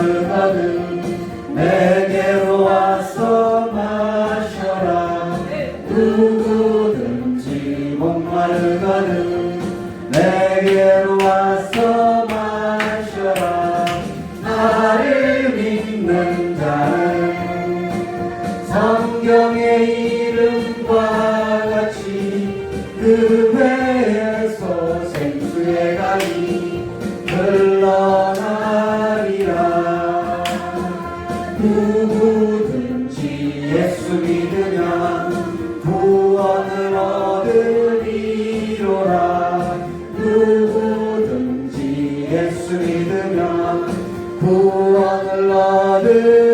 목마르거든 내게로 와서 마셔라. 누구든지 목마르거든 내게로 와서 마셔라. 나를 믿는 자는 성경의 이름과 같이 그 배에서 생수의 강이 흘러나리라. 누구든지 예수 믿으면 구원을 얻으리로라. 누구든지 예수 믿으면 구원을 얻으리로라.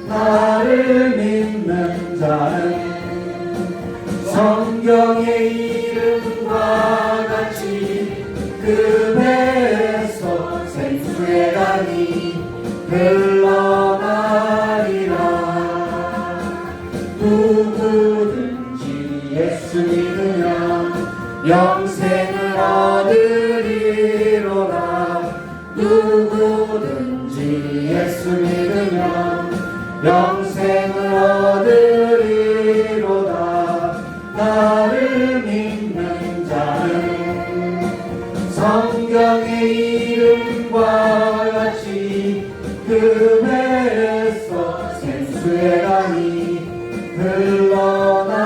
나를 믿는 자는 성경의 이름과 같이 그 배에서 생수의 강이 흘러나리라. 누구든지 예수 믿으면 영생을 얻으리로라. 누구든지 예수 믿으면 영생을 얻으리로다. 나를 믿는 자는 성경의 이름과 같이 그 배에서 생수의 강이 흘러나리라.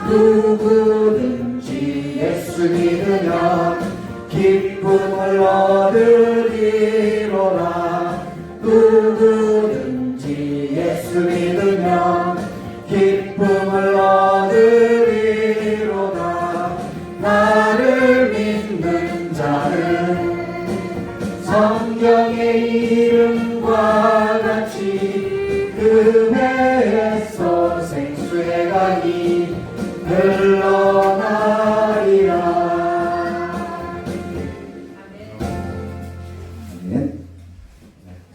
누구든지 예수 믿으면 기쁨을 얻으리로라. 누구든지 예수 믿으면 기쁨을 얻으리로다. 나를 믿는 자는 성경의 이름과 같이 그 배에서 생수의 강이 흘러나리라. 아멘.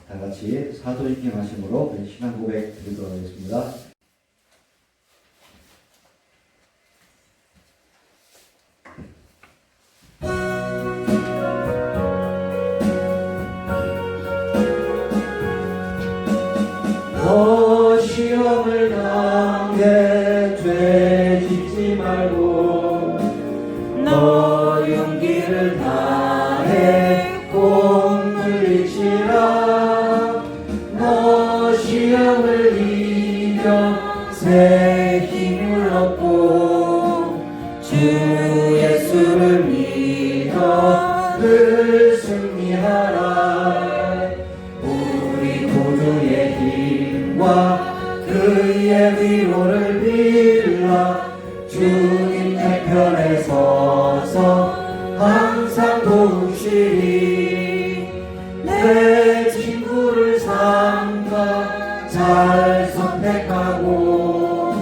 다 같이 사도행전 하심으로 신앙 고백 드리도록 하겠습니다. 너 시험을 당해 죄 짓지 말고 너 용기를 다해 꼭 물리치라. 너 시험을 이겨 새 힘을 얻고 주 예수를 믿어 늘 승리하라. 우리 구주의 힘과 그의 위로를 빌라. 주님 내 편에 서서 항상 도우시리. 내 친구를 삼가 잘 선택하고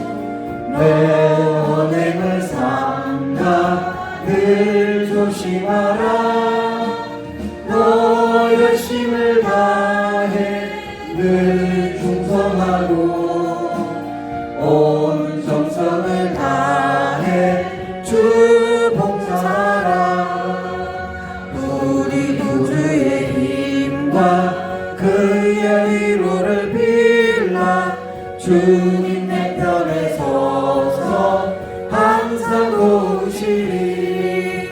내 언행을 삼가 늘 조심하라. 너 열심을 다해 늘 충성하고 온 정성을 다해 주 봉사하라. 우리 구주의 힘과 그의 위로를 빌라. 주님 내 편에 서서 항상 도우시리.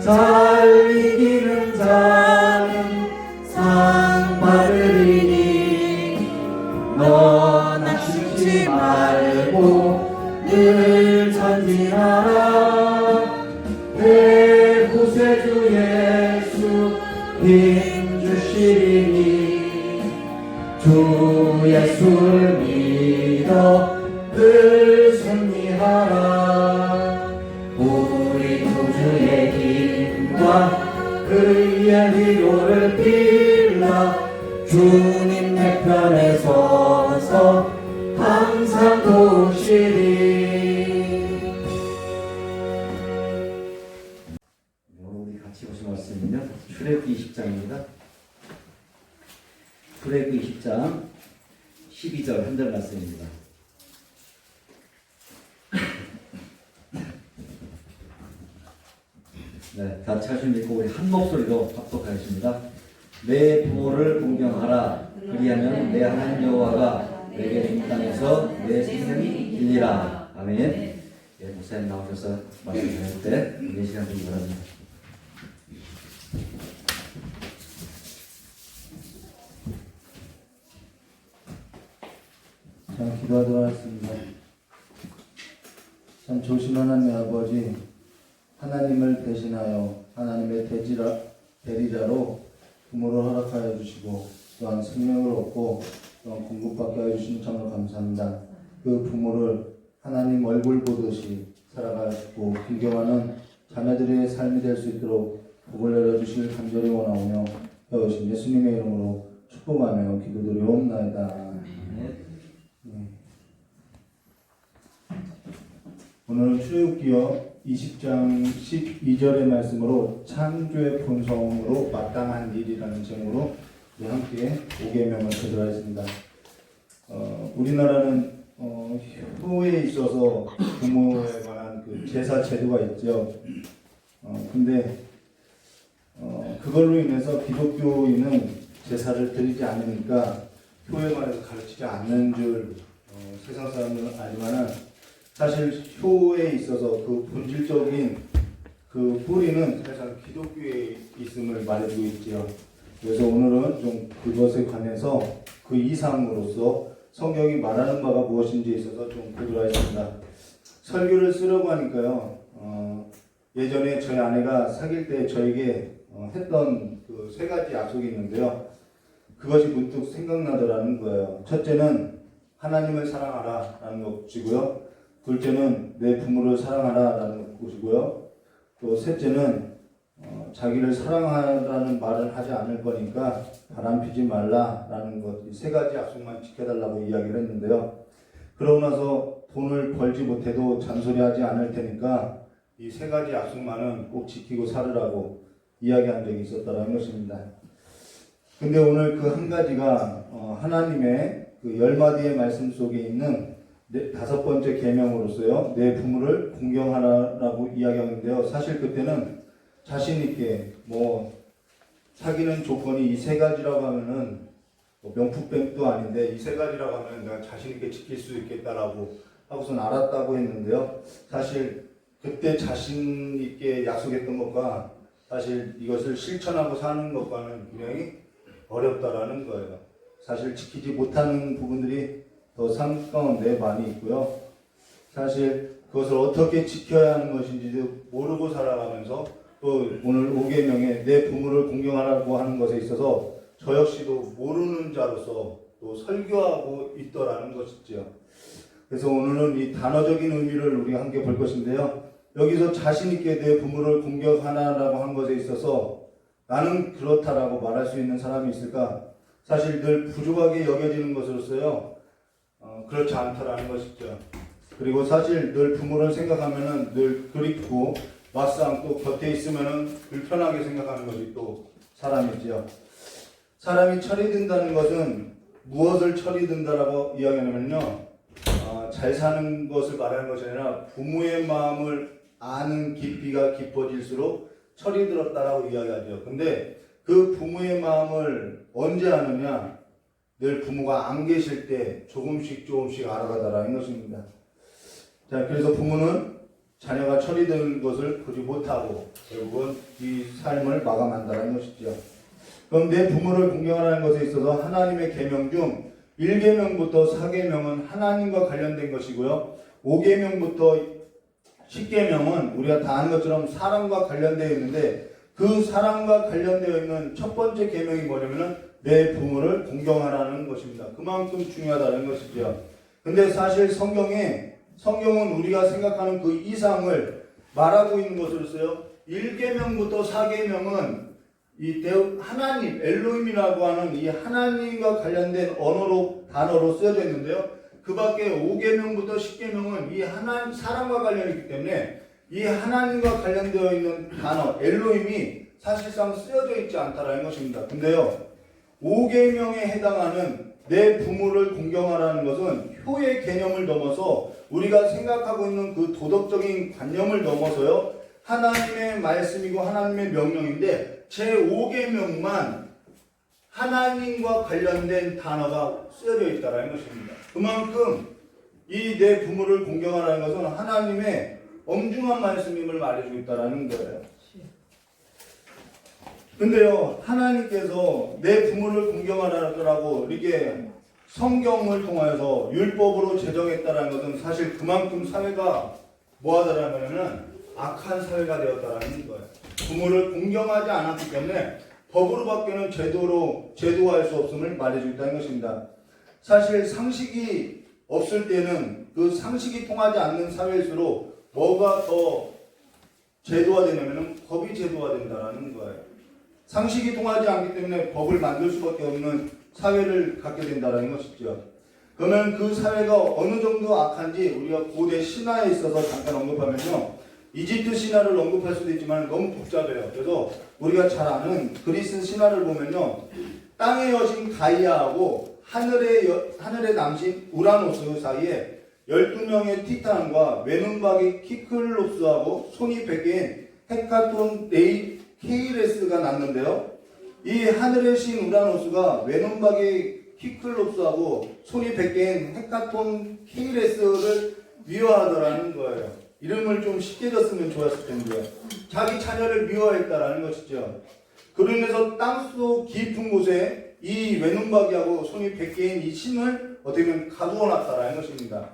잘 이기는 자는 상 받으리니 너 낙심치 말고 늘 전진하라. 내 구세주 예수 힘 주시리니 주 예수를 믿어 늘 승리하라. 우리 구주의 힘과 그의 위로를 빌라. 주님 내 편에 서서 항상 도우시리. 우리 같이 보신 말씀은요, 출애굽기 20장입니다. 출애굽기 20장 12절 한 절 말씀입니다. 네, 다 차심 믿고 우리 한 목소리로 합독하겠습니다. 내 부모를 공경하라. 그리하면 내 하나님 여호와가 내게 준 땅에서 내 생명이 길리라. 아멘. 예, 목사님 나오셔서 말씀하실 때 이 시간 주기 바랍니다. 자, 기도하도록 하겠습니다. 참 조심하는 아버지, 하나님을 대신하여 하나님의 대리자로 부모를 허락하여 주시고 또한 생명을 얻고 또한 공급받게 하여 주시니 정말 감사합니다. 그 부모를 하나님 얼굴 보듯이 살아가고 존경하는 자녀들의 삶이 될 수 있도록 복을 내려주실 간절히 원하오며 배우신 예수님의 이름으로 축복하며 기도드리옵나이다. 오늘은 출애굽기요 20장 12절의 말씀으로 창조의 본성으로 마땅한 일이라는 제목으로 함께 5계명을 교도하였습니다. 우리나라는 효에 있어서 부모에 관한 그 제사 제도가 있죠. 근데 그걸로 인해서 기독교인은 제사를 드리지 않으니까 효에 관해서 가르치지 않는 줄 세상 사람들은 알지만은 사실 효에 있어서 그 본질적인 그 뿌리는 사실 기독교에 있음을 말해주고 있지요. 그래서 오늘은 좀 그것에 관해서 그 이상으로서 성경이 말하는 바가 무엇인지에 있어서 좀 보도록 하겠습니다. 설교를 쓰려고 하니까요. 예전에 저희 아내가 사귈 때 저에게 했던 그 3가지 약속이 있는데요. 그것이 문득 생각나더라는 거예요. 첫째는 하나님을 사랑하라 라는 것이고요. 둘째는 내 부모를 사랑하라 라는 것이고요. 또 셋째는 자기를 사랑하라는 말을 하지 않을 거니까 바람피지 말라 라는 것, 이 3가지 약속만 지켜달라고 이야기를 했는데요. 그러고 나서 돈을 벌지 못해도 잔소리하지 않을 테니까 이 3가지 약속만은 꼭 지키고 살으라고 이야기한 적이 있었다는 것입니다. 근데 오늘 그 한 가지가 하나님의 그 10마디의 말씀 속에 있는 5번째 계명으로서요, 내 부모를 공경하라라고 이야기하는데요. 사실 그때는 자신있게 사귀는 조건이 이 3가지라고 하면은 명품백도 아닌데 이 3가지라고 하면 내가 자신있게 지킬 수 있겠다라고 하고선 알았다고 했는데요. 사실 그때 자신있게 약속했던 것과 사실 이것을 실천하고 사는 것과는 굉장히 어렵다라는 거예요. 사실 지키지 못하는 부분들이 더 삶 가운데 많이 있고요. 사실 그것을 어떻게 지켜야 하는 것인지도 모르고 살아가면서 또 오늘 5계명에 내 부모를 공경하라고 하는 것에 있어서 저 역시도 모르는 자로서 또 설교하고 있더라는 것이죠. 그래서 오늘은 이 단어적인 의미를 우리가 함께 볼 것인데요. 여기서 자신있게 내 부모를 공경하라고 한 것에 있어서 나는 그렇다라고 말할 수 있는 사람이 있을까? 사실 늘 부족하게 여겨지는 것으로서요. 그렇지 않다라는 것이죠. 그리고 사실 늘 부모를 생각하면은 늘 그립고 막상 또 곁에 있으면은 불편하게 생각하는 것이 또 사람이지요. 사람이 철이 든다는 것은 무엇을 철이 든다라고 이야기하냐면요. 잘 사는 것을 말하는 것이 아니라 부모의 마음을 아는 깊이가 깊어질수록 철이 들었다라고 이야기하죠. 근데 그 부모의 마음을 언제 아느냐? 늘 부모가 안 계실 때 조금씩 알아가다라는 것입니다. 자, 그래서 부모는 자녀가 철이 든 것을 보지 못하고 결국은 이 삶을 마감한다는 것이죠. 그럼 내 부모를 공경하라는 것에 있어서 하나님의 계명 중 1계명부터 4계명은 하나님과 관련된 것이고요. 5계명부터 10계명은 우리가 다 아는 것처럼 사랑과 관련되어 있는데 그 사랑과 관련되어 있는 첫 번째 계명이 뭐냐면은 내 부모를 공경하라는 것입니다. 그만큼 중요하다는 것이죠. 근데 사실 성경은 우리가 생각하는 그 이상을 말하고 있는 것으로서요. 1계명부터 4계명은 이 하나님, 엘로힘이라고 하는 이 하나님과 관련된 단어로 쓰여져 있는데요. 그 밖에 5계명부터 10계명은 이 하나님, 사랑과 관련이기 때문에 이 하나님과 관련되어 있는 단어, 엘로힘이 사실상 쓰여져 있지 않다라는 것입니다. 근데요. 5계명에 해당하는 내 부모를 공경하라는 것은 효의 개념을 넘어서 우리가 생각하고 있는 그 도덕적인 관념을 넘어서요. 하나님의 말씀이고 하나님의 명령인데 제5계명만 하나님과 관련된 단어가 쓰여져 있다는 것입니다. 그만큼 이 내 부모를 공경하라는 것은 하나님의 엄중한 말씀임을 말해주고 있다는 거예요. 근데요, 하나님께서 내 부모를 공경하라고 이렇게 성경을 통하여서 율법으로 제정했다는 것은 사실 그만큼 사회가 뭐하더라면 악한 사회가 되었다는 거예요. 부모를 공경하지 않았기 때문에 법으로밖에는 제도화할 수 없음을 말해주고 있다는 것입니다. 사실 상식이 없을 때는 그 상식이 통하지 않는 사회일수록 뭐가 더 제도화되냐면 법이 제도화된다는 거예요. 상식이 통하지 않기 때문에 법을 만들 수밖에 없는 사회를 갖게 된다는 것이죠. 그러면 그 사회가 어느 정도 악한지 우리가 고대 신화에 있어서 잠깐 언급하면요. 이집트 신화를 언급할 수도 있지만 너무 복잡해요. 그래서 우리가 잘 아는 그리스 신화를 보면요. 땅의 여신 가이아하고 하늘의 남신 우라노스 사이에 12명의 티탄과 외눈박이 키클롭스하고 손이 100개인 헤카톤 케이레스가 났는데요. 이 하늘의 신 우라노스가 외눈박이 키클롭스하고 손이 100개인 헤카톤 케이레스를 미워하더라는 거예요. 이름을 좀 쉽게 졌으면 좋았을 텐데요. 자기 자녀를 미워했다라는 것이죠. 그로 인해서 땅속 깊은 곳에 이 외눈박이하고 손이 100개인 이 신을 어떻게 보면 가두어 놨다라는 것입니다.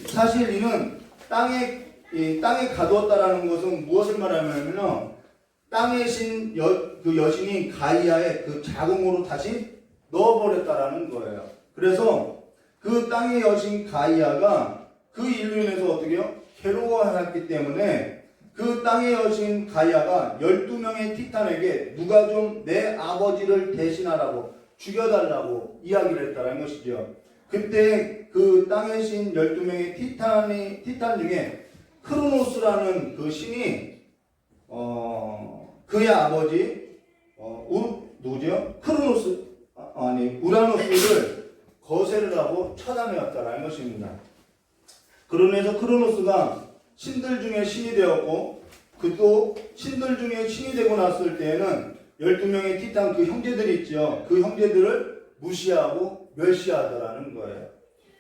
사실 이는 땅에 가두었다라는 것은 무엇을 말하냐면요. 땅의 그 여신이 가이아의 그 자궁으로 다시 넣어버렸다라는 거예요. 그래서 그 땅의 여신 가이아가 그 일로 인해서 어떻게 해요? 괴로워했기 때문에 그 땅의 여신 가이아가 12명의 티탄에게 누가 좀 내 아버지를 대신하라고 죽여달라고 이야기를 했다는 것이죠. 그때 그 땅의 신 12명의 티탄 중에 크로노스라는 그 신이 그의 아버지 누구죠? 우라노스를 거세를 하고 처단해왔다는 것입니다. 그러면서 크로노스가 신들 중에 신이 되었고 그도 신들 중에 신이 되고 났을 때에는 12명의 티탄 그 형제들이 있죠. 그 형제들을 무시하고 멸시하더라는 거예요.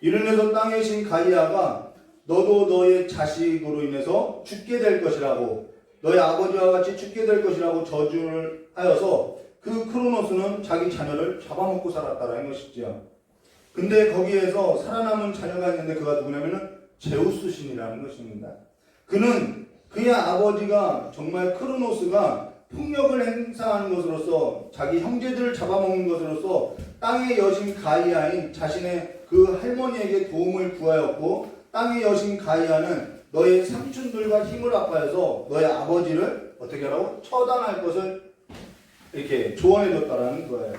이러면서 땅의 신 가이아가 너도 너의 자식으로 인해서 죽게 될 것이라고 너의 아버지와 같이 죽게 될 것이라고 저주를 하여서 그 크로노스는 자기 자녀를 잡아먹고 살았다는 것이죠. 근데 거기에서 살아남은 자녀가 있는데 그가 누구냐면은 제우스 신이라는 것입니다. 그는 그의 아버지가 정말 크로노스가 폭력을 행사하는 것으로서 자기 형제들을 잡아먹는 것으로서 땅의 여신 가이아인 자신의 그 할머니에게 도움을 구하였고 땅의 여신 가이아는 너의 삼촌들과 힘을 합하여서 너의 아버지를 어떻게 하라고? 처단할 것을 이렇게 조언해줬다라는 거예요.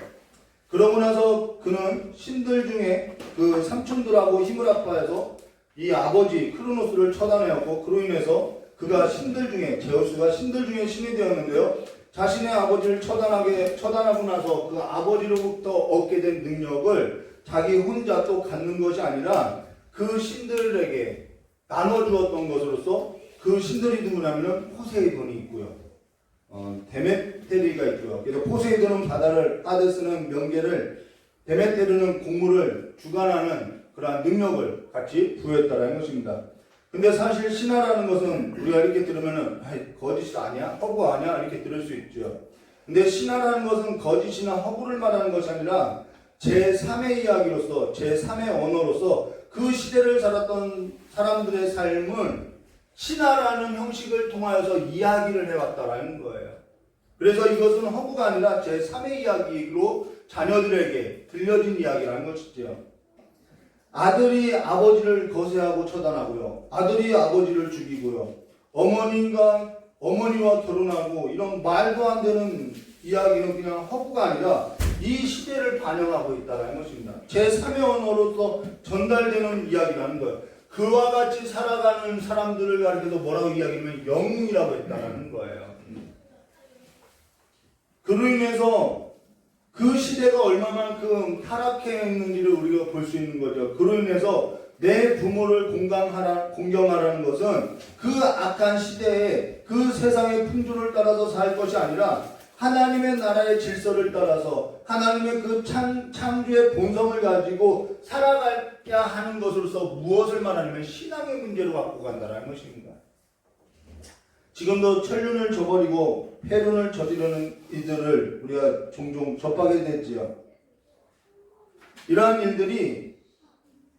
그러고 나서 그는 신들 중에 그 삼촌들하고 힘을 합하여서 이 아버지 크로노스를 처단하였고 그로 인해서 그가 신들 중에 제우스가 신들 중에 신이 되었는데요. 자신의 아버지를 처단하고 나서 그 아버지로부터 얻게 된 능력을 자기 혼자 또 갖는 것이 아니라 그 신들에게 나눠주었던 것으로서 그 신들이 누구냐면 포세이돈이 있고요. 데메테리가 있고요. 그래서 포세이돈은 바다를 따뜻쓰는 명계를 데메테르는 곡물을 주관하는 그러한 능력을 같이 부여했다는 것입니다. 근데 사실 신화라는 것은 우리가 이렇게 들으면은 거짓 아니야? 허구 아니야? 이렇게 들을 수 있죠. 근데 신화라는 것은 거짓이나 허구를 말하는 것이 아니라 제3의 이야기로서 제3의 언어로서 그 시대를 살았던 사람들의 삶을 신화라는 형식을 통하여서 이야기를 해왔다라는 거예요. 그래서 이것은 허구가 아니라 제3의 이야기로 자녀들에게 들려진 이야기라는 것이죠. 아들이 아버지를 거세하고 처단하고요. 아들이 아버지를 죽이고요. 어머니와 결혼하고 이런 말도 안 되는 이야기는 그냥 허구가 아니라 이 시대를 반영하고 있다는 것입니다. 제3의 언어로서 전달되는 이야기라는 거예요. 그와 같이 살아가는 사람들을 가리켜서 뭐라고 이야기하면 영웅이라고 했다는 거예요. 그로 인해서 그 시대가 얼마만큼 타락해 있는지를 우리가 볼 수 있는 거죠. 그로 인해서 내 부모를 공경하라는 것은 그 악한 시대에 그 세상의 풍조를 따라서 살 것이 아니라 하나님의 나라의 질서를 따라서 하나님의 그 창조의 본성을 가지고 살아가야 하는 것으로서 무엇을 말하냐면 신앙의 문제로 갖고 간다는 것입니다. 지금도 천륜을 저버리고 폐륜을 저지르는 이들을 우리가 종종 접하게 됐지요. 이러한 일들이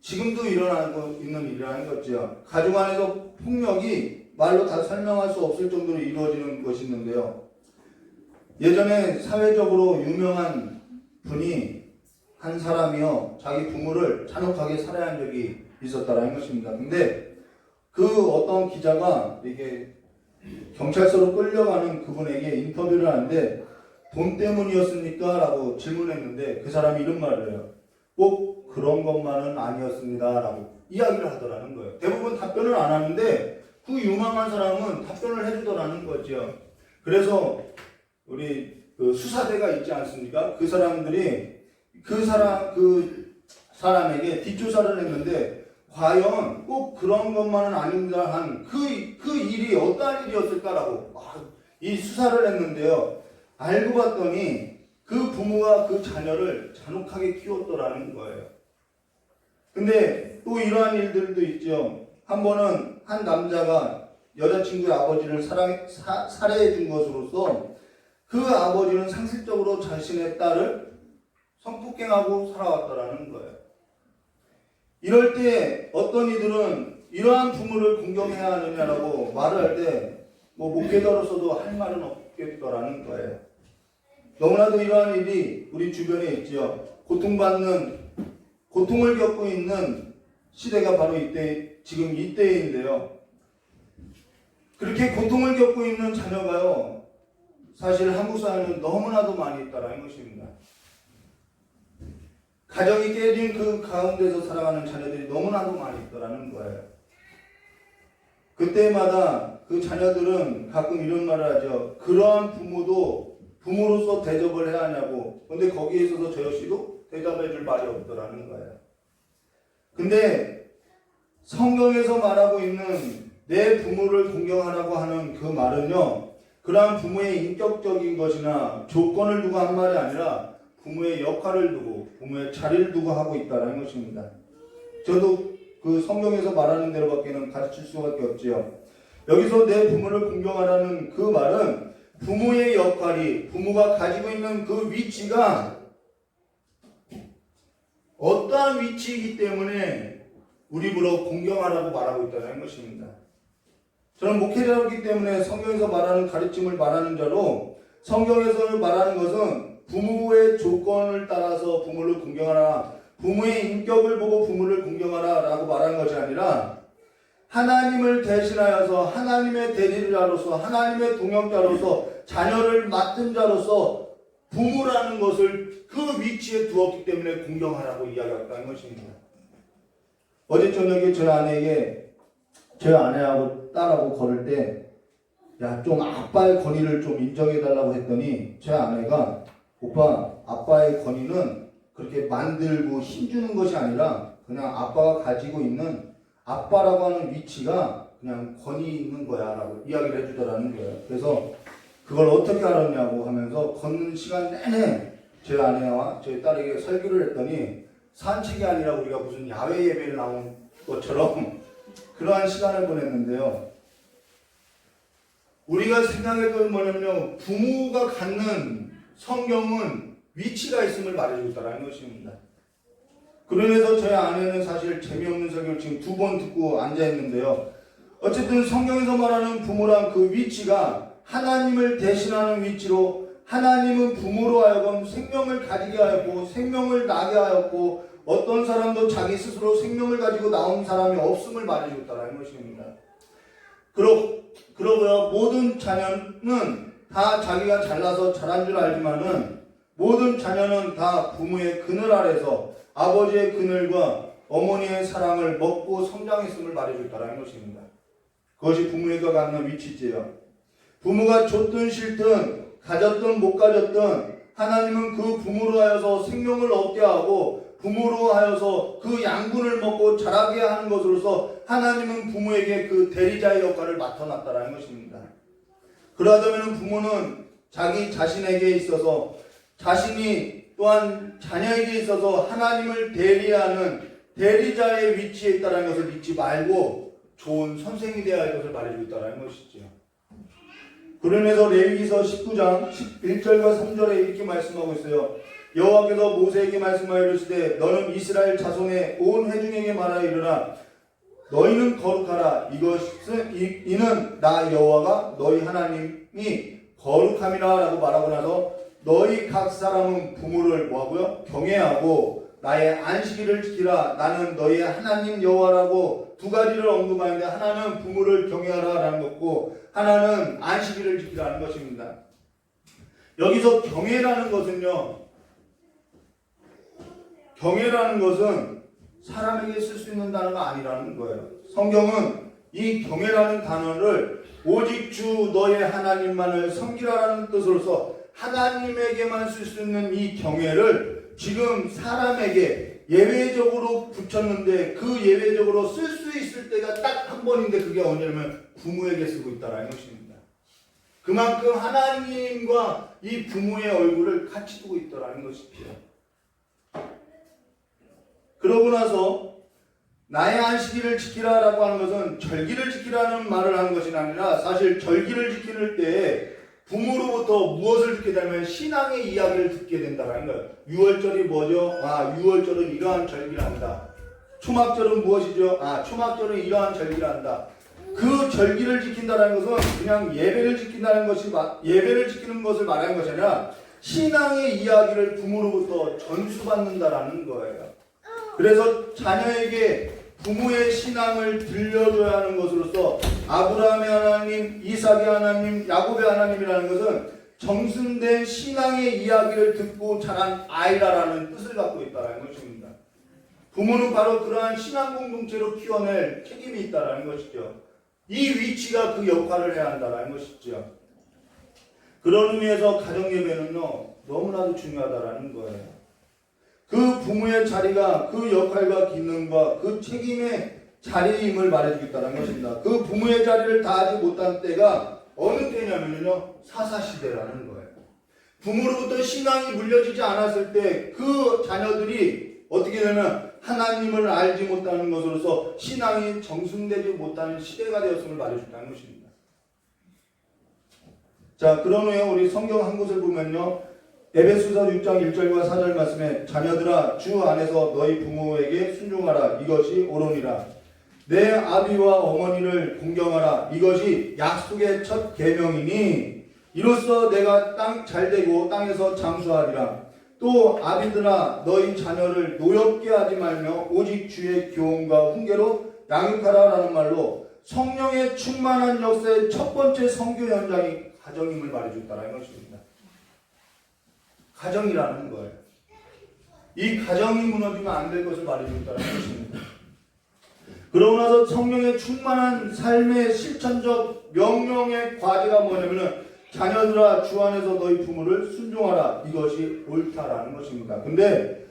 지금도 일어나고 있는 일이라는 거죠. 가족 안에서 폭력이 말로 다 설명할 수 없을 정도로 이루어지는 것이 있는데요. 예전에 사회적으로 유명한 분이 한 사람이요, 자기 부모를 잔혹하게 살해한 적이 있었다는 것입니다. 근데 그 어떤 기자가 이게 경찰서로 끌려가는 그분에게 인터뷰를 하는데 돈 때문이었습니까? 라고 질문했는데 그 사람이 이런 말을 해요. 꼭 그런 것만은 아니었습니다. 라고 이야기를 하더라는 거예요. 대부분 답변을 안 하는데 그 유망한 사람은 답변을 해주더라는 거죠. 그래서 우리 그 수사대가 있지 않습니까? 그 사람들이 그 사람에게 뒷조사를 했는데 과연 꼭 그런 것만은 아닙니다 한 그 일이 어떠한 일이었을까라고 이 수사를 했는데요. 알고 봤더니 그 부모가 그 자녀를 잔혹하게 키웠더라는 거예요. 근데 또 이러한 일들도 있죠. 한 번은 한 남자가 여자친구의 아버지를 살해해 준 것으로서 그 아버지는 상습적으로 자신의 딸을 성폭행하고 살아왔더라는 거예요. 이럴 때 어떤 이들은 이러한 부모를 공경해야 하느냐라고 말을 할 때 뭐 목회자로서도 할 말은 없겠더라는 거예요. 너무나도 이러한 일이 우리 주변에 있지요. 고통을 겪고 있는 시대가 바로 지금 이때인데요. 그렇게 고통을 겪고 있는 자녀가요, 사실 한국 사회는 너무나도 많이 있다는 것입니다. 가정이 깨진 그 가운데서 살아가는 자녀들이 너무나도 많이 있더라는 거예요. 그때마다 그 자녀들은 가끔 이런 말을 하죠. 그러한 부모도 부모로서 대접을 해야 하냐고. 근데 거기에 있어서 저 역시도 대답해 줄 말이 없더라는 거예요. 근데 성경에서 말하고 있는 내 부모를 공경하라고 하는 그 말은요, 그러한 부모의 인격적인 것이나 조건을 두고 한 말이 아니라 부모의 역할을 두고 부모의 자리를 두고 하고 있다는 것입니다. 저도 그 성경에서 말하는 대로밖에는 가르칠 수밖에 없지요. 여기서 내 부모를 공경하라는 그 말은 부모의 역할이, 부모가 가지고 있는 그 위치가 어떠한 위치이기 때문에 우리 보러 공경하라고 말하고 있다는 것입니다. 저는 목회자이기 때문에 성경에서 말하는 가르침을 말하는 자로, 성경에서 말하는 것은 부모의 조건을 따라서 부모를 공경하라, 부모의 인격을 보고 부모를 공경하라 라고 말하는 것이 아니라 하나님을 대신하여서 하나님의 대리자로서 하나님의 동역자로서 자녀를 맡은 자로서 부모라는 것을 그 위치에 두었기 때문에 공경하라고 이야기했다는 것입니다. 어제 저녁에 저희 아내하고 딸하고 걸을 때 좀 아빠의 권위를 좀 인정해달라고 했더니 제 아내가 오빠, 아빠의 권위는 그렇게 만들고 힘주는 것이 아니라 그냥 아빠가 가지고 있는 아빠라고 하는 위치가 그냥 권위 있는 거야 라고 이야기를 해주더라는 거예요. 그래서 그걸 어떻게 알았냐고 하면서 걷는 시간 내내 제 아내와 저희 딸에게 설교를 했더니 산책이 아니라 우리가 무슨 야외 예배를 나온 것처럼 그러한 시간을 보냈는데요. 우리가 생각해볼 뭐냐면요, 부모가 갖는 성경은 위치가 있음을 말해주고 있다는 것입니다. 그러면서 저희 아내는 사실 재미없는 설교를 지금 2번 듣고 앉아있는데요. 어쨌든 성경에서 말하는 부모란 그 위치가 하나님을 대신하는 위치로, 하나님은 부모로 하여금 생명을 가지게 하였고 생명을 나게 하였고 어떤 사람도 자기 스스로 생명을 가지고 나온 사람이 없음을 말해주고 있다는 것입니다. 그러고요, 모든 자녀는 다 자기가 잘나서 잘한 줄 알지만은 모든 자녀는 다 부모의 그늘 아래서 아버지의 그늘과 어머니의 사랑을 먹고 성장했음을 말해주고 있다는 것입니다. 그것이 부모가 갖는 위치지요. 부모가 줬든 싫든 가졌든 못 가졌든 하나님은 그 부모로 하여서 생명을 얻게 하고 부모로 하여서 그 양분을 먹고 자라게 하는 것으로서 하나님은 부모에게 그 대리자의 역할을 맡아놨다라는 것입니다. 그러하다면 부모는 자기 자신에게 있어서 자신이 또한 자녀에게 있어서 하나님을 대리하는 대리자의 위치에 있다는 것을 잊지 말고 좋은 선생이 되어야 할 것을 말해주고 있다는 것이죠. 그러면서 레위기서 19장 1절과 3절에 이렇게 말씀하고 있어요. 여호와께서 모세에게 말씀하여 이르시되 너는 이스라엘 자손의 온 회중에게 말하여 이르라 너희는 거룩하라 이는 나 여호와가 너희 하나님이 거룩함이라 라고 말하고 나서 너희 각 사람은 부모를 뭐하고요? 경외하고 나의 안식일을 지키라 나는 너희의 하나님 여호와라고 두 가지를 언급하는데 하나는 부모를 경외하라 라는 것고 하나는 안식일을 지키라는 것입니다. 여기서 경외라는 것은요, 경외라는 것은 사람에게 쓸 수 있는 단어가 아니라는 거예요. 성경은 이 경외라는 단어를 오직 주 너의 하나님만을 섬기라라는 뜻으로서 하나님에게만 쓸 수 있는 이 경외를 지금 사람에게 예외적으로 붙였는데 그 예외적으로 쓸 수 있을 때가 딱 한 번인데 그게 언제냐면 부모에게 쓰고 있다라는 것입니다. 그만큼 하나님과 이 부모의 얼굴을 같이 두고 있다라는 것이죠. 그러고 나서 나의 안식일을 지키라라고 하는 것은 절기를 지키라는 말을 하는 것이 아니라 사실 절기를 지킬 때 부모로부터 무엇을 듣게 되면 신앙의 이야기를 듣게 된다는 거예요. 유월절이 뭐죠? 유월절은 이러한 절기를 한다. 초막절은 무엇이죠? 초막절은 이러한 절기를 한다. 그 절기를 지킨다는 것은 그냥 예배를 지킨다는 것이 예배를 지키는 것을 말하는 것이 아니라 신앙의 이야기를 부모로부터 전수받는다라는 거예요. 그래서 자녀에게 부모의 신앙을 들려줘야 하는 것으로서 아브라함의 하나님, 이삭의 하나님, 야곱의 하나님이라는 것은 정순된 신앙의 이야기를 듣고 자란 아이라라는 뜻을 갖고 있다는 것입니다. 부모는 바로 그러한 신앙 공동체로 키워낼 책임이 있다는 것이죠. 이 위치가 그 역할을 해야 한다는 것이죠. 그런 의미에서 가정예배는요 너무나도 중요하다는 거예요. 그 부모의 자리가 그 역할과 기능과 그 책임의 자리임을 말해주겠다는 것입니다. 그 부모의 자리를 다하지 못한 때가 어느 때냐면요 사사시대라는 거예요. 부모로부터 신앙이 물려지지 않았을 때 그 자녀들이 어떻게 되면 하나님을 알지 못하는 것으로서 신앙이 정순되지 못하는 시대가 되었음을 말해준다는 것입니다. 자, 그런 후에 우리 성경 한 곳을 보면요 에베소서 6장 1절과 4절 말씀에 자녀들아 주 안에서 너희 부모에게 순종하라 이것이 옳으니라. 내 아비와 어머니를 공경하라 이것이 약속의 첫 계명이니 이로써 내가 땅 잘되고 땅에서 장수하리라. 또 아비들아 너희 자녀를 노엽게 하지 말며 오직 주의 교훈과 훈계로 양육하라라는 말로 성령의 충만한 역사의 첫 번째 선교 현장이 가정임을 말해줬다는 것입니다. 가정이라는 거예요. 이 가정이 무너지면 안 될 것을 말해줬다는 것입니다. 그러고 나서 성령의 충만한 삶의 실천적 명령의 과제가 뭐냐면은 자녀들아 주 안에서 너희 부모를 순종하라 이것이 옳다라는 것입니다. 근데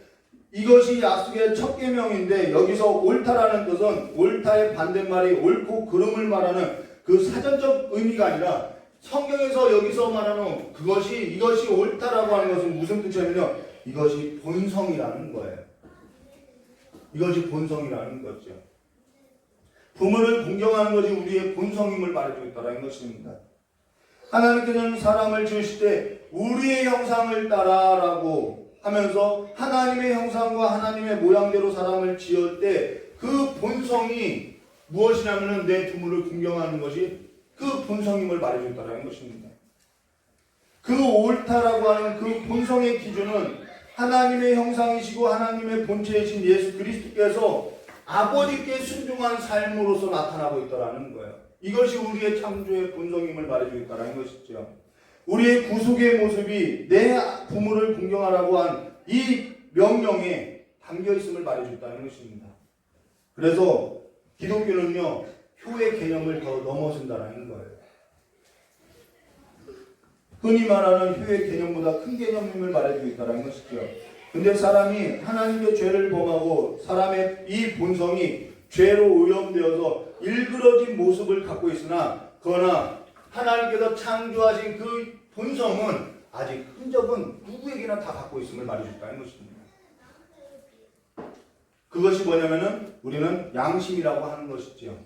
이것이 약속의 첫 계명인데 여기서 옳다라는 뜻은 옳다의 반대말이 옳고 그름을 말하는 그 사전적 의미가 아니라 성경에서 여기서 말하는 이것이 옳다라고 하는 것은 무슨 뜻이냐면요 이것이 본성이라는 거예요. 이것이 본성이라는 거죠. 부모를 공경하는 것이 우리의 본성임을 말해주고 있다는 것입니다. 하나님께서는 사람을 지으실 때 우리의 형상을 따라라고 하면서 하나님의 형상과 하나님의 모양대로 사람을 지을 때 그 본성이 무엇이냐면 내 부모를 공경하는 것이 그 본성임을 말해줬다는 것입니다. 그 옳다라고 하는 그 본성의 기준은 하나님의 형상이시고 하나님의 본체이신 예수 그리스도께서 아버지께 순종한 삶으로서 나타나고 있다는 거예요. 이것이 우리의 창조의 본성임을 말해주고 있다는 것이죠. 우리의 구속의 모습이 내 부모를 공경하라고 한 이 명령에 담겨있음을 말해줬다는 것입니다. 그래서 기독교는요 효의 개념을 더 넘어선다는 거예요. 흔히 말하는 효의 개념보다 큰 개념임을 말해주고 있다는 것이죠. 근데 사람이 하나님의 죄를 범하고 사람의 이 본성이 죄로 오염되어서 일그러진 모습을 갖고 있으나 그러나 하나님께서 창조하신 그 본성은 아직 흔적은 누구에게나 다 갖고 있음을 말해줬다는 것입니다. 그것이 뭐냐면은 우리는 양심이라고 하는 것이죠.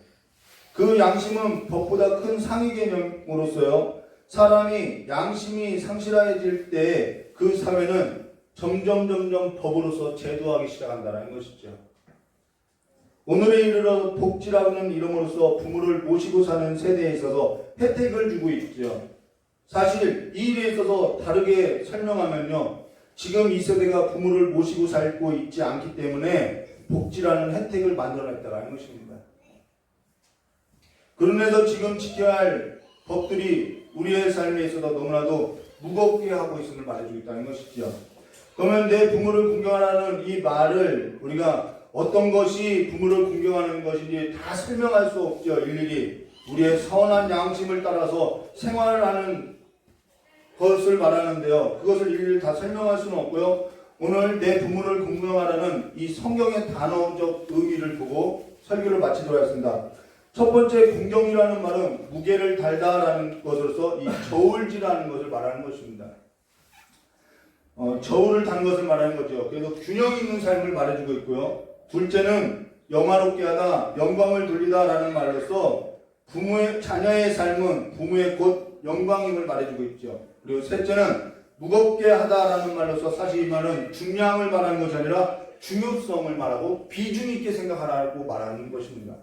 그 양심은 법보다 큰 상위 개념으로서요. 사람이 양심이 상실해질 때 그 사회는 점점 법으로서 제도하기 시작한다는 것이죠. 오늘에 이르러 복지라는 이름으로써 부모를 모시고 사는 세대에 있어서 혜택을 주고 있죠. 사실 이 일에 있어서 다르게 설명하면요. 지금 이 세대가 부모를 모시고 살고 있지 않기 때문에 복지라는 혜택을 만들어냈다는 것입니다. 그러면서 지금 지켜야 할 법들이 우리의 삶에 있어서 너무나도 무겁게 하고 있음을 말해주고 있다는 것이죠. 그러면 내 부모를 공경하라는 이 말을 우리가 어떤 것이 부모를 공경하는 것인지 다 설명할 수 없죠. 일일이 우리의 선한 양심을 따라서 생활하는 것을 말하는데요. 그것을 일일이 다 설명할 수는 없고요. 오늘 내 부모를 공경하라는 이 성경의 단어적 의미를 보고 설교를 마치도록 하겠습니다. 첫 번째 공경이라는 말은 무게를 달다라는 것으로서 이 저울질하는 것을 말하는 것입니다. 저울을 단 것을 말하는 거죠. 그래서 균형 있는 삶을 말해주고 있고요. 둘째는 영화롭게 하다, 영광을 돌리다라는 말로서 자녀의 삶은 부모의 곧 영광임을 말해주고 있죠. 그리고 셋째는 무겁게 하다라는 말로서 사실 이 말은 중량을 말하는 것이 아니라 중요성을 말하고 비중 있게 생각하라고 말하는 것입니다.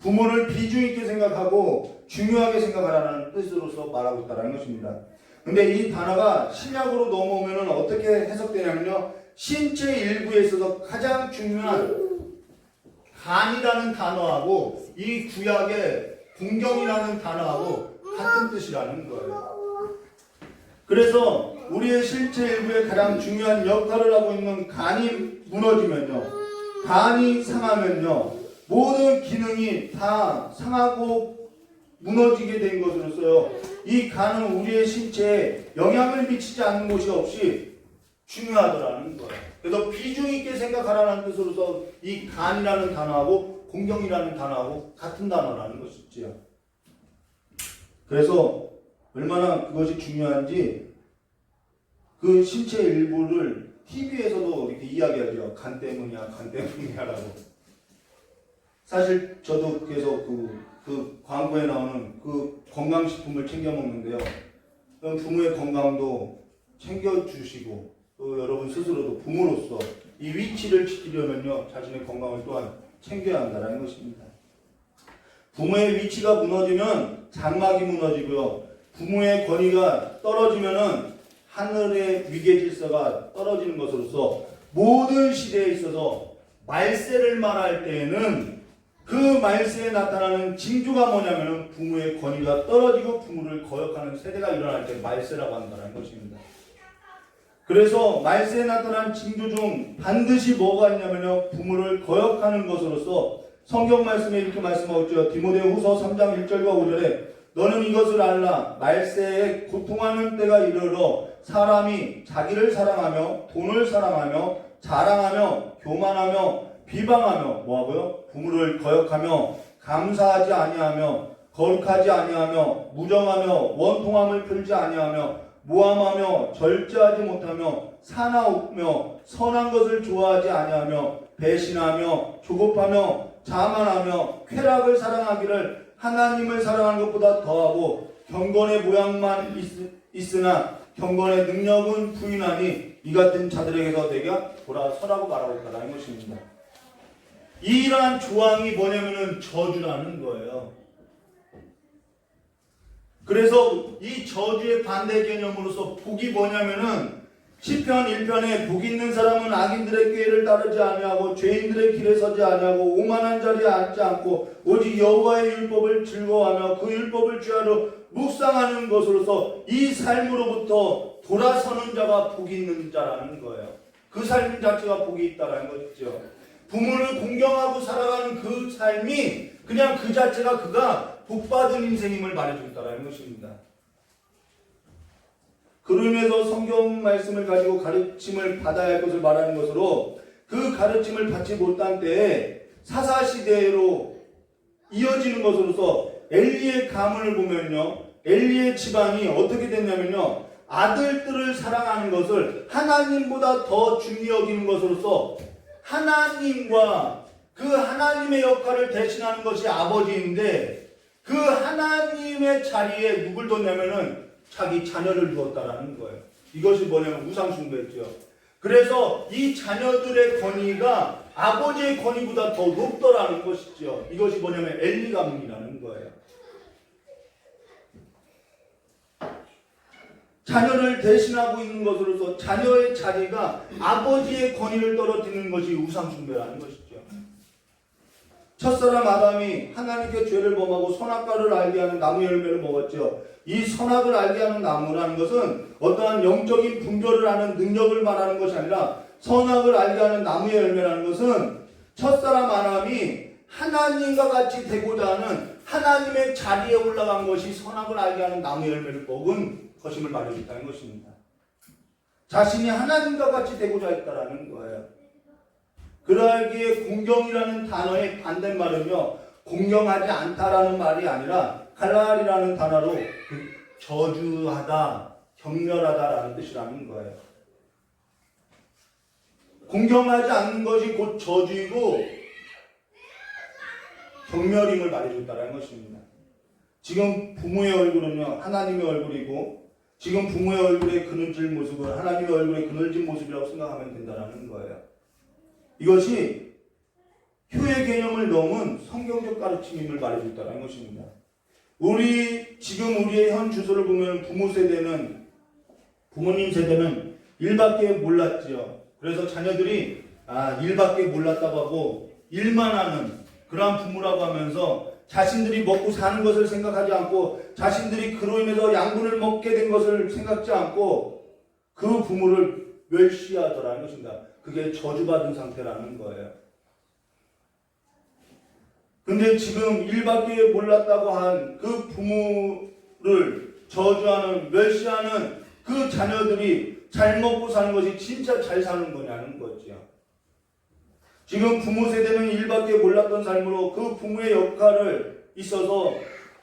부모를 비중 있게 생각하고 중요하게 생각하라는 뜻으로서 말하고 있다는 것입니다. 근데 이 단어가 신약으로 넘어오면 어떻게 해석되냐면요. 신체 일부에 있어서 가장 중요한 간이라는 단어하고 이 구약의 공경이라는 단어하고 같은 뜻이라는 거예요. 그래서 우리의 신체 일부에 가장 중요한 역할을 하고 있는 간이 무너지면요. 간이 상하면요. 모든 기능이 다 상하고 무너지게 된 것으로서요. 이 간은 우리의 신체에 영향을 미치지 않는 곳이 없이 중요하더라는 거예요. 그래서 비중 있게 생각하라는 뜻으로서 이 간이라는 단어하고 공경이라는 단어하고 같은 단어라는 것이지요. 그래서 얼마나 그것이 중요한지 그 신체 일부를 TV에서도 이렇게 이야기하죠. 간 때문이야, 간 때문이야라고. 사실 저도 계속 그 광고에 나오는 그 건강식품을 챙겨 먹는데요. 부모의 건강도 챙겨주시고 또 여러분 스스로도 부모로서 이 위치를 지키려면요. 자신의 건강을 또한 챙겨야 한다는 것입니다. 부모의 위치가 무너지면 장막이 무너지고요. 부모의 권위가 떨어지면은 하늘의 위계 질서가 떨어지는 것으로서 모든 시대에 있어서 말세를 말할 때에는 그 말세에 나타나는 징조가 뭐냐면은 부모의 권위가 떨어지고 부모를 거역하는 세대가 일어날 때 말세라고 한다는 것입니다. 그래서 말세에 나타난 징조 중 반드시 뭐가 있냐면요. 부모를 거역하는 것으로서 성경 말씀에 이렇게 말씀하고 있죠. 디모데후서 3장 1절과 5절에 너는 이것을 알라. 말세에 고통하는 때가 이르러 사람이 자기를 사랑하며 돈을 사랑하며 자랑하며 교만하며 비방하며 뭐하고요? 부모를 거역하며 감사하지 아니하며 거룩하지 아니하며 무정하며 원통함을 풀지 아니하며 모함하며 절제하지 못하며 사나우며 선한 것을 좋아하지 아니하며 배신하며 조급하며 자만하며 쾌락을 사랑하기를 하나님을 사랑하는 것보다 더하고 경건의 모양만 있으나 경건의 능력은 부인하니 이 같은 자들에게서 내가 돌아서라고 말하고 있다는 것입니다. 이러한 조항이 뭐냐면은 저주라는 거예요. 그래서 이 저주의 반대 개념으로서 복이 뭐냐면은 시편 1편에 복 있는 사람은 악인들의 꾀를 따르지 아니하고 죄인들의 길에 서지 아니하고 오만한 자리에 앉지 않고 오직 여호와의 율법을 즐거워하며 그 율법을 주야로 묵상하는 것으로서 이 삶으로부터 돌아서는 자가 복이 있는 자라는 거예요. 그 삶 자체가 복이 있다는 것이죠. 부모를 공경하고 살아가는 그 삶이 그냥 그 자체가 그가 복받은 인생임을 말해준다는 것입니다. 그로 인해서 성경 말씀을 가지고 가르침을 받아야 할 것을 말하는 것으로 그 가르침을 받지 못한 때에 사사시대로 이어지는 것으로서 엘리의 가문을 보면요, 엘리의 집안이 어떻게 됐냐면요, 아들들을 사랑하는 것을 하나님보다 더 중히 여기는 것으로서 하나님과 그 하나님의 역할을 대신하는 것이 아버지인데 그 하나님의 자리에 누굴 뒀냐면은 자기 자녀를 두었다라는 거예요. 이것이 뭐냐면 우상숭배죠. 그래서 이 자녀들의 권위가 아버지의 권위보다 더 높더라는 것이죠. 이것이 뭐냐면 엘리 가문이라는 거예요. 자녀를 대신하고 있는 것으로서 자녀의 자리가 아버지의 권위를 떨어뜨리는 것이 우상숭배라는 것이죠. 첫사람 아담이 하나님께 죄를 범하고 선악과를 알게 하는 나무 열매를 먹었죠. 이 선악을 알게 하는 나무라는 것은 어떠한 영적인 분별을 하는 능력을 말하는 것이 아니라 선악을 알게 하는 나무의 열매라는 것은 첫사람 아담이 하나님과 같이 되고자 하는 하나님의 자리에 올라간 것이 선악을 알게 하는 나무의 열매를 먹은 것임을 말해줬다는 것입니다. 자신이 하나님과 같이 되고자 했다라는 거예요. 그러하기에 공경이라는 단어의 반대말은요, 공경하지 않다라는 말이 아니라 갈랄이라는 단어로 저주하다, 경멸하다라는 뜻이라는 거예요. 공경하지 않는 것이 곧 저주이고 경멸임을 말해줬다는 것입니다. 지금 부모의 얼굴은요, 하나님의 얼굴이고 지금 부모의 얼굴의 그늘질 모습을 하나님의 얼굴의 그늘진 모습이라고 생각하면 된다는 거예요. 이것이 효의 개념을 넘은 성경적 가르침임을 말해줬다는 것입니다. 지금 우리의 현 주소를 보면 부모님 세대는 일밖에 몰랐지요. 그래서 자녀들이 일밖에 몰랐다고 하고 일만 하는 그러한 부모라고 하면서 자신들이 먹고 사는 것을 생각하지 않고 자신들이 그로 인해서 양분을 먹게 된 것을 생각지 않고 그 부모를 멸시하더라는 것입니다. 그게 저주받은 상태라는 거예요. 근데 지금 일밖에 몰랐다고 한 그 부모를 저주하는, 멸시하는 그 자녀들이 잘 먹고 사는 것이 진짜 잘 사는 거냐는 거죠. 지금 부모 세대는 일밖에 몰랐던 삶으로 그 부모의 역할을 있어서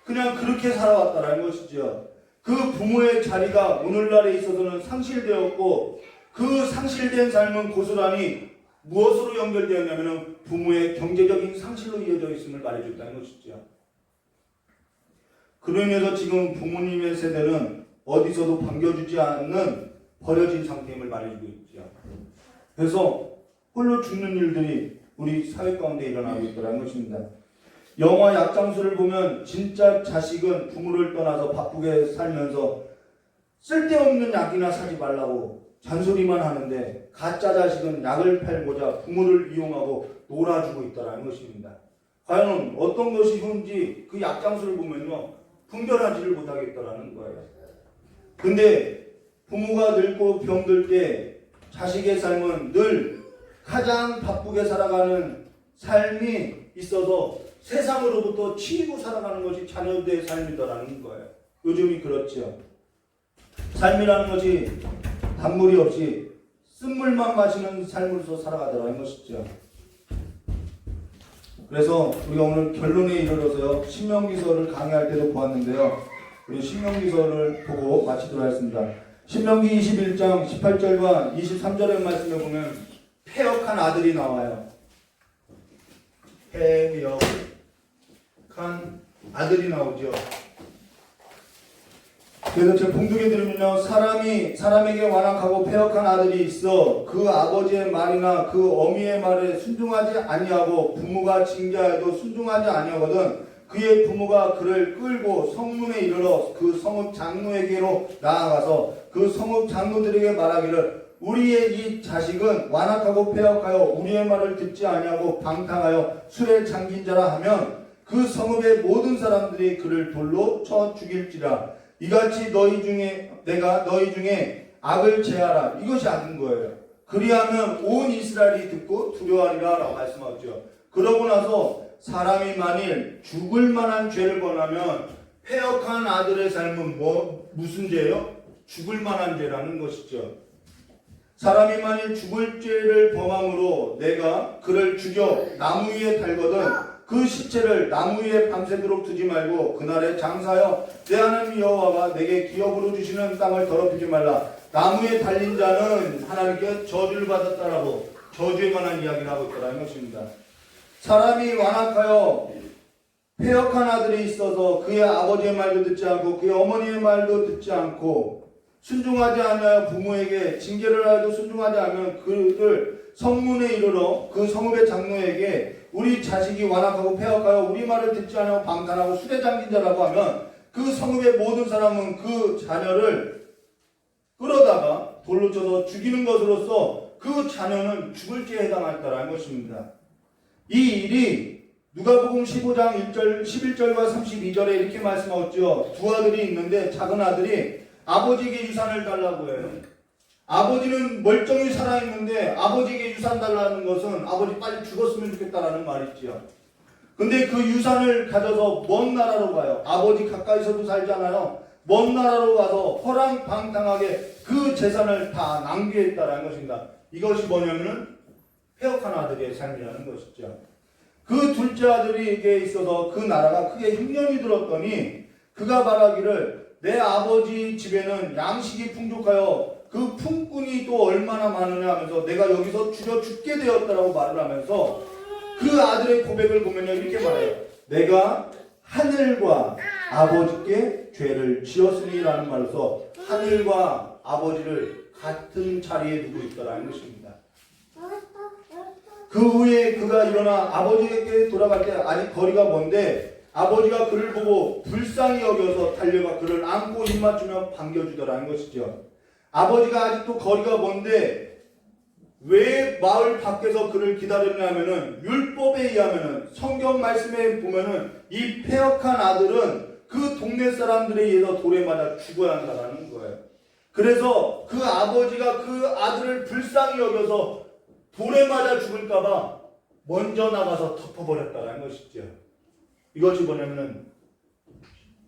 그냥 그렇게 살아왔다는 것이죠. 그 부모의 자리가 오늘날에 있어서는 상실되었고 그 상실된 삶은 고스란히 무엇으로 연결되었냐면 부모의 경제적인 상실로 이어져 있음을 말해줬다는 것이죠. 그로 인해서 지금 부모님의 세대는 어디서도 반겨주지 않는 버려진 상태임을 말해주고 있죠. 그래서 홀로 죽는 일들이 우리 사회 가운데 일어나고 있다는 것입니다. 영화 약장수를 보면 진짜 자식은 부모를 떠나서 바쁘게 살면서 쓸데없는 약이나 사지 말라고 잔소리만 하는데 가짜 자식은 약을 팔고자 부모를 이용하고 놀아주고 있다는 것입니다. 과연 어떤 것이 효인지 그 약장수를 보면요, 분별하지를 못하겠다라는 거예요. 근데 부모가 늙고 병들 때 자식의 삶은 늘 가장 바쁘게 살아가는 삶이 있어서 세상으로부터 치이고 살아가는 것이 자녀들의 삶이다라는 거예요. 요즘이 그렇죠. 삶이라는 것이 단물이 없이 쓴물만 마시는 삶으로서 살아가더라는 것이죠. 그래서 우리가 오늘 결론에 이르러서요, 신명기서를 강의할 때도 보았는데요, 우리 신명기서를 보고 마치도록 하겠습니다. 신명기 21장 18절과 23절의 말씀을 보면 패역한 아들이 나와요. 패역한 아들이 나오죠. 그래서 제가 봉독해 드리면요, 사람에게 완악하고 패역한 아들이 있어 그 아버지의 말이나 그 어미의 말에 순종하지 아니하고 부모가 징계하여도 순종하지 아니하거든 그의 부모가 그를 끌고 성문에 이르러 그 성읍 장로에게로 나아가서 그 성읍 장로들에게 말하기를 우리의 이 자식은 완악하고 패역하여 우리의 말을 듣지 아니하고 방탕하여 술에 잠긴 자라 하면 그 성읍의 모든 사람들이 그를 돌로 쳐 죽일지라. 이같이 내가 너희 중에 악을 제하라. 이것이 악인 거예요. 그리하면 온 이스라엘이 듣고 두려워하리라 라고 말씀하죠. 그러고 나서 사람이 만일 죽을 만한 죄를 범하면 패역한 아들의 삶은 무슨 죄예요? 죽을 만한 죄라는 것이죠. 사람이 만일 죽을 죄를 범함으로 내가 그를 죽여 나무 위에 달거든 그 시체를 나무 위에 밤새도록 두지 말고 그날에 장사하여 내 하나님 여호와가 내게 기업으로 주시는 땅을 더럽히지 말라. 나무에 달린 자는 하나님께 저주를 받았다라고 저주에 관한 이야기를 하고 있다는 것입니다. 사람이 완악하여 패역한 아들이 있어서 그의 아버지의 말도 듣지 않고 그의 어머니의 말도 듣지 않고 순종하지 않아야 부모에게 징계를 하여도 순종하지 않으면 그를 성문에 이르러 그 성읍의 장로에게 우리 자식이 완악하고 패역하여 우리 말을 듣지 않고 방탕하고 술에 잠긴 자라고 하면 그 성읍의 모든 사람은 그 자녀를 끌어다가 돌로 쳐서 죽이는 것으로서 그 자녀는 죽을 죄에 해당한다는 것입니다. 이 일이 누가복음 15장 1절, 11절과 32절에 이렇게 말씀하셨죠. 두 아들이 있는데 작은 아들이 아버지에게 유산을 달라고 해요. 아버지는 멀쩡히 살아있는데 아버지에게 유산 달라는 것은 아버지 빨리 죽었으면 좋겠다라는 말이지요. 근데 그 유산을 가져서 먼 나라로 가요. 아버지 가까이서도 살잖아요. 먼 나라로 가서 허랑방탕하게 그 재산을 다 낭비했다라는 것입니다. 이것이 뭐냐면은 패역한 아들의 삶이라는 것이죠. 그 둘째 아들에게 있어서 그 나라가 크게 흉년이 들었더니 그가 말하기를 내 아버지 집에는 양식이 풍족하여 그 품꾼이 또 얼마나 많으냐 하면서 내가 여기서 죽여 죽게 되었다라고 말을 하면서 그 아들의 고백을 보면요 이렇게 말해요. 내가 하늘과 아버지께 죄를 지었으니라는 말로서 하늘과 아버지를 같은 자리에 두고 있더라는 것입니다. 그 후에 그가 일어나 아버지에게 돌아갈 때 아직 거리가 먼데 아버지가 그를 보고 불쌍히 여겨서 달려가 그를 안고 입맞추며 반겨주더라는 것이죠. 아버지가 아직도 거리가 먼데 왜 마을 밖에서 그를 기다렸냐면은 율법에 의하면은 성경 말씀에 보면은 이 패역한 아들은 그 동네 사람들에 의해서 돌에 맞아 죽어야 한다는 거예요. 그래서 그 아버지가 그 아들을 불쌍히 여겨서 돌에 맞아 죽을까봐 먼저 나가서 덮어버렸다는 것이죠. 이것이 뭐냐면은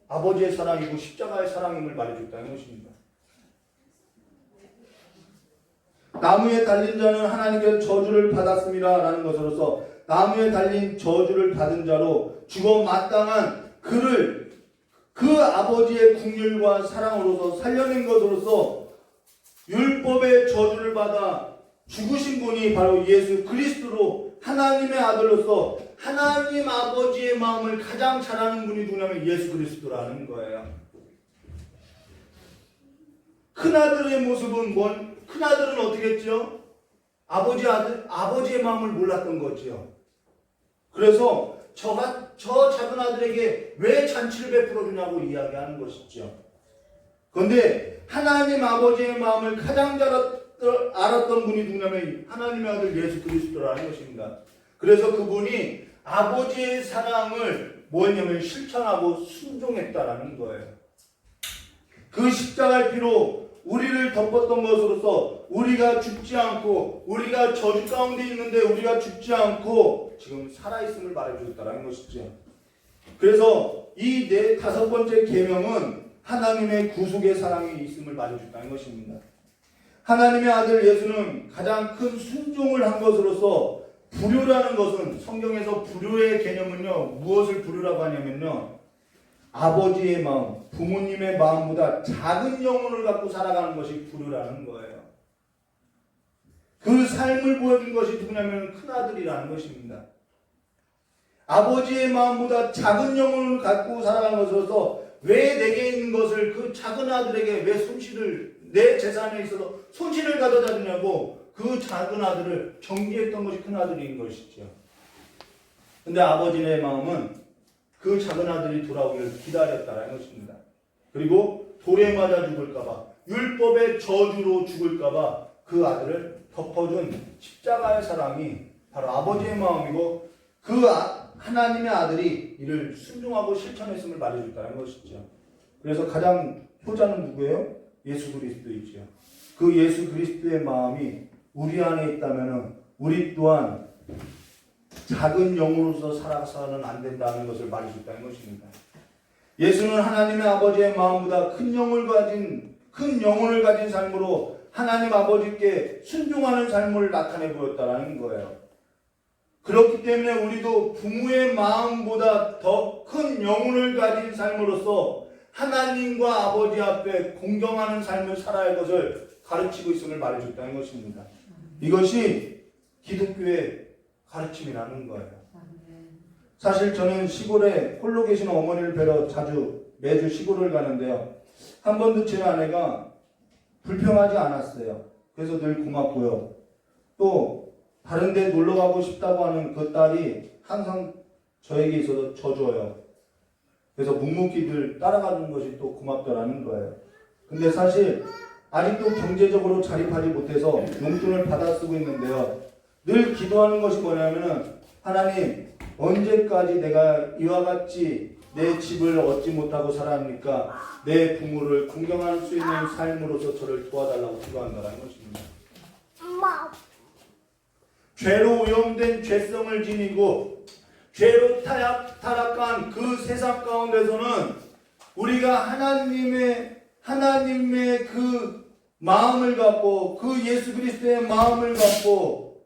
아버지의 사랑이고 십자가의 사랑임을 말해줬다는 것입니다. 나무에 달린 자는 하나님께 저주를 받았습니다 라는 것으로서 나무에 달린 저주를 받은 자로 죽어 마땅한 그를 그 아버지의 긍휼과 사랑으로서 살려낸 것으로서 율법의 저주를 받아 죽으신 분이 바로 예수 그리스도로 하나님의 아들로서 하나님 아버지의 마음을 가장 잘 아는 분이 누구냐면 예수 그리스도라는 거예요. 큰아들의 모습은 큰아들은 어떻게 했죠? 아버지의 마음을 몰랐던 거죠. 그래서 저 작은 아들에게 왜 잔치를 베풀어 주냐고 이야기하는 것이죠. 그런데 하나님 아버지의 마음을 가장 잘 알았던 분이 누구냐면 하나님의 아들 예수 그리스도라는 것입니다. 그래서 그분이 아버지의 사랑을 뭐였냐면 실천하고 순종했다라는 거예요. 그 십자가의 피로 우리를 덮었던 것으로서 우리가 죽지 않고 우리가 저주 가운데 있는데 우리가 죽지 않고 지금 살아있음을 말해주었다는 것이죠. 그래서 이 다섯 번째 계명은 하나님의 구속의 사랑이 있음을 말해줬다는 것입니다. 하나님의 아들 예수는 가장 큰 순종을 한 것으로서 불효라는 것은 성경에서 불효의 개념은요 무엇을 불효라고 하냐면요 아버지의 마음, 부모님의 마음보다 작은 영혼을 갖고 살아가는 것이 불효라는 거예요. 그 삶을 보여준 것이 누구냐면 큰아들이라는 것입니다. 아버지의 마음보다 작은 영혼을 갖고 살아가는 것으로서 왜 내게 있는 것을 그 작은 아들에게 왜 손실을 내 재산에 있어서 손실을 가져다 주냐고 그 작은 아들을 정죄했던 것이 큰아들인 것이죠. 근데 아버지의 마음은 그 작은 아들이 돌아오기를 기다렸다는 것입니다. 그리고 돌에 맞아 죽을까봐 율법의 저주로 죽을까봐 그 아들을 덮어준 십자가의 사랑이 바로 아버지의 마음이고 그 하나님의 아들이 이를 순종하고 실천했음을 말해줬다는 것이죠. 그래서 가장 효자는 누구예요? 예수 그리스도이죠. 그 예수 그리스도의 마음이 우리 안에 있다면 우리 또한 작은 영으로서 살아서는 안 된다는 것을 말해줬다는 것입니다. 예수는 하나님의 아버지의 마음보다 큰 영을 가진 큰 영혼을 가진 삶으로 하나님 아버지께 순종하는 삶을 나타내 보였다라는 거예요. 그렇기 때문에 우리도 부모의 마음보다 더 큰 영혼을 가진 삶으로서 하나님과 아버지 앞에 공경하는 삶을 살아야 할 것을 가르치고 있음을 말해줬다는 것입니다. 이것이 기독교의 가르침이라는 거예요. 사실 저는 시골에 홀로 계신 어머니를 뵈러 매주 시골을 가는데요. 한 번도 제 아내가 불평하지 않았어요. 그래서 늘 고맙고요. 또 다른 데 놀러 가고 싶다고 하는 그 딸이 항상 저에게 있어서 져줘요. 그래서 묵묵히 늘 따라가는 것이 또 고맙더라는 거예요. 근데 사실 아직도 경제적으로 자립하지 못해서 용돈을 받아 쓰고 있는데요. 늘 기도하는 것이 뭐냐면은 하나님, 언제까지 내가 이와 같이 내 집을 얻지 못하고 살아합니까? 내 부모를 공경할 수 있는 삶으로서 저를 도와달라고 기도한다는 것입니다. 죄로 오염된 죄성을 지니고 죄로 타락한 그 세상 가운데서는 우리가 하나님의 그 마음을 갖고 그 예수 그리스도의 마음을 갖고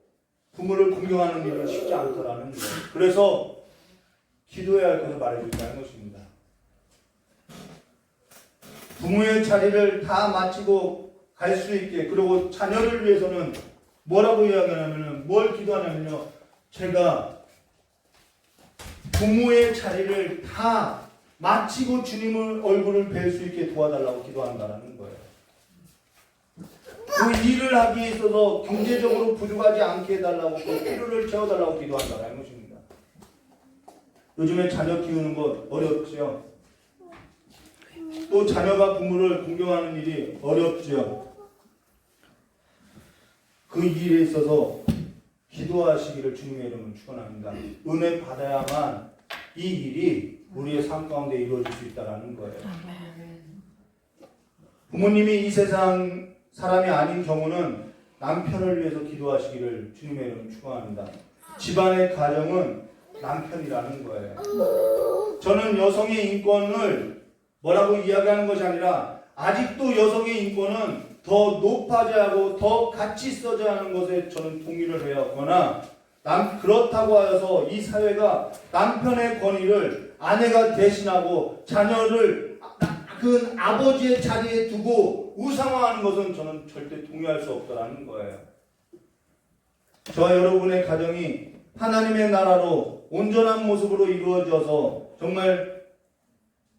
부모를 공경하는 일은 쉽지 않더라는 거예요. 그래서 기도해야 할 것을 말해준다는 것입니다. 부모의 자리를 다 마치고 갈 수 있게, 그리고 자녀를 위해서는 뭐라고 이야기하냐면은, 뭘 기도하냐면요, 제가 부모의 자리를 다 마치고 주님의 얼굴을 뵐 수 있게 도와달라고 기도한다는 거예요. 그 일을 하기에 있어서 경제적으로 부족하지 않게 해달라고, 그 필요를 채워달라고 기도한다는 것입니다. 요즘에 자녀 키우는 것 어렵죠. 또 자녀가 부모를 공경하는 일이 어렵죠. 그 일에 있어서 기도하시기를 주님의 이름으로 축원합니다. 은혜 받아야만 이 일이 우리의 삶 가운데 이루어질 수 있다는 거예요. 부모님이 이 세상 사람이 아닌 경우는 남편을 위해서 기도하시기를 주님의 이름으로 축원합니다. 집안의 가정은 남편이라는 거예요. 저는 여성의 인권을 뭐라고 이야기하는 것이 아니라, 아직도 여성의 인권은 더 높아져야 하고 더 같이 있어져야 하는 것에 저는 동의를 해요. 그러나 그렇다고 하여서 이 사회가 남편의 권위를 아내가 대신하고 자녀를 그 아버지의 자리에 두고 우상화하는 것은 저는 절대 동의할 수 없다는 거예요. 저와 여러분의 가정이 하나님의 나라로 온전한 모습으로 이루어져서 정말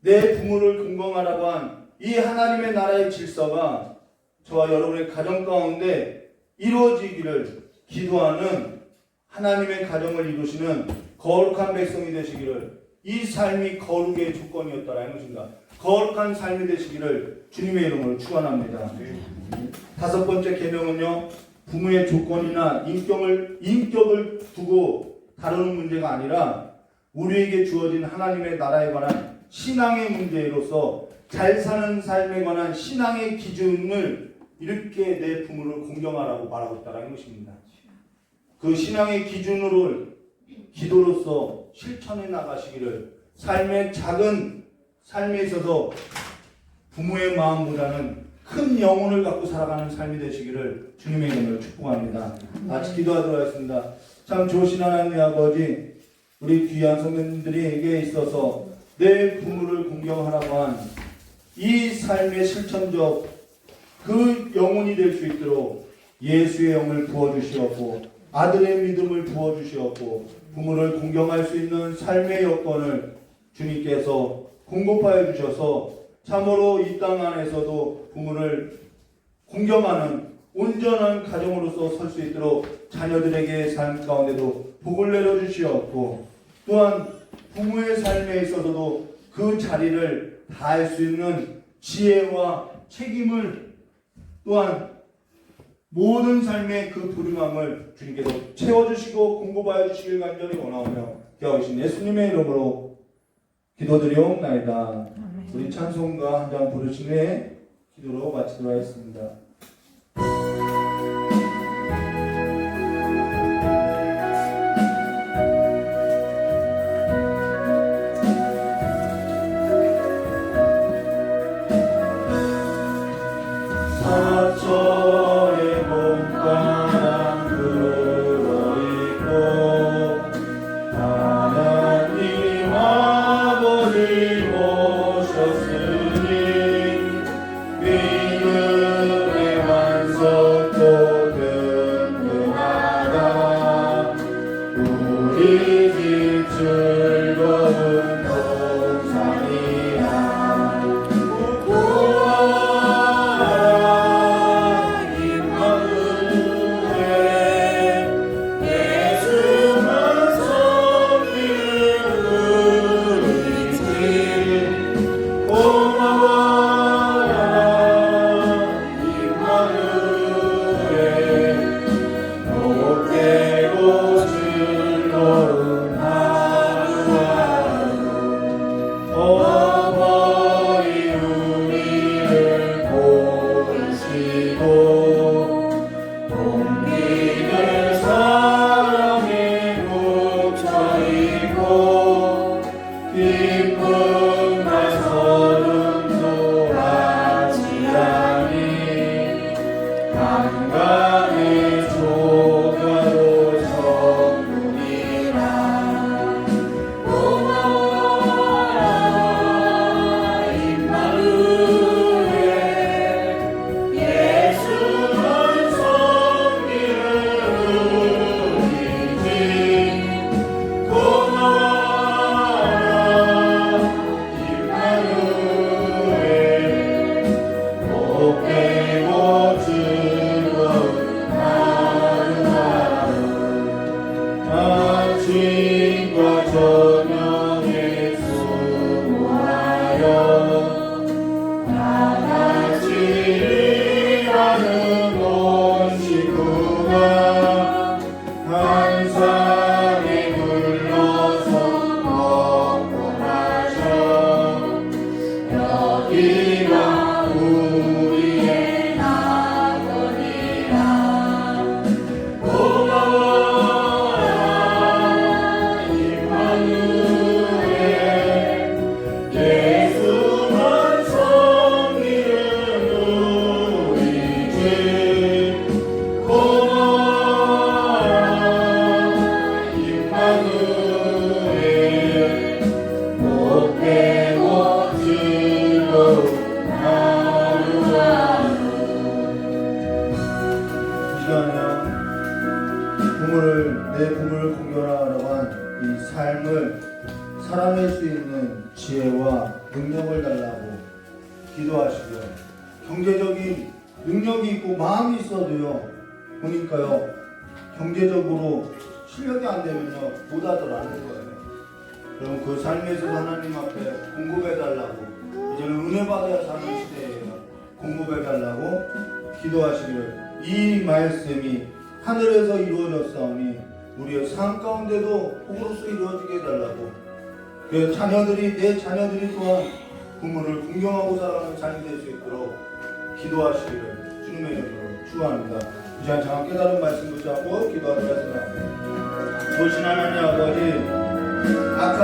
내 부모를 공경하라고 한 이 하나님의 나라의 질서가 저와 여러분의 가정 가운데 이루어지기를 기도하는, 하나님의 가정을 이루시는 거룩한 백성이 되시기를, 이 삶이 거룩의 조건이었다라는 것입니다. 거룩한 삶이 되시기를 주님의 이름으로 축원합니다. 다섯 번째 계명은요, 부모의 조건이나 인격을 두고 다루는 문제가 아니라 우리에게 주어진 하나님의 나라에 관한 신앙의 문제로서 잘 사는 삶에 관한 신앙의 기준을 이렇게 내 부모를 공경하라고 말하고 있다는 것입니다. 그 신앙의 기준으로 기도로서 실천해 나가시기를, 삶의 작은 삶에 있어서 부모의 마음보다는 큰 영혼을 갖고 살아가는 삶이 되시기를 주님의 이름으로 축복합니다. 같이 기도하도록 하겠습니다. 참 좋으신 하나님의 아버지, 우리 귀한 성도님들에게 있어서 내 부모를 공경하라고 한 이 삶의 실천적 그 영혼이 될 수 있도록 예수의 영을 부어주시었고, 아들의 믿음을 부어주시었고, 부모를 공경할 수 있는 삶의 여건을 주님께서 공급하여 주셔서 참으로 이 땅 안에서도 부모를 공경하는 온전한 가정으로서 설 수 있도록 자녀들에게 삶 가운데도 복을 내려주시었고, 또한 부모의 삶에 있어서도 그 자리를 다할 수 있는 지혜와 책임을, 또한 모든 삶의 그 부름함을 주님께서 채워주시고 공급하여 주시길 간절히 원하오며 기도하신 예수님의 이름으로 기도드리옵나이다. 우리 찬송가 한 장 부르신 후에 기도로 마치도록 하겠습니다. 복되고 즐거운 하루하루 아침과 저녁에 수고하여 다같이 일하는 온 식구가 한 상에 둘러서 먹고 마셔 여기가 우리의 낙원이라 고마워라 임마누엘 예수만 섬기는 우리 집 고마워라 임마누엘 복되고 즐거운 하루하루 이 시간에 내 부모를 공경하라고 한 이 삶을 살아낼 수 있는 지혜와 능력을 달라고 기도하시고요. 경제적인 능력이 있고 마음이 있어도요. 보니까요. 경제적으로 실력이 안 되면요. 못하더라는 거예요. 그럼 그 삶에서 하나님 앞에 공급해달라고 이제는 은혜 받아야 사는 시대예요. 공급해달라고 기도하시기를 이 말씀이 하늘에서 이루어졌사오니 우리의 삶 가운데도 복으로서 이루어지게 해달라고 그 자녀들이 내 자녀들이 또한 부모를 공경하고 살아가는 삶이 될 수 있도록 기도하시기를 주님의 이름으로 축원합니다. 이 시간 정확 깨달은 말씀 붙잡고 기도하도록 하겠습니다. 보신 하나님 아버지 악한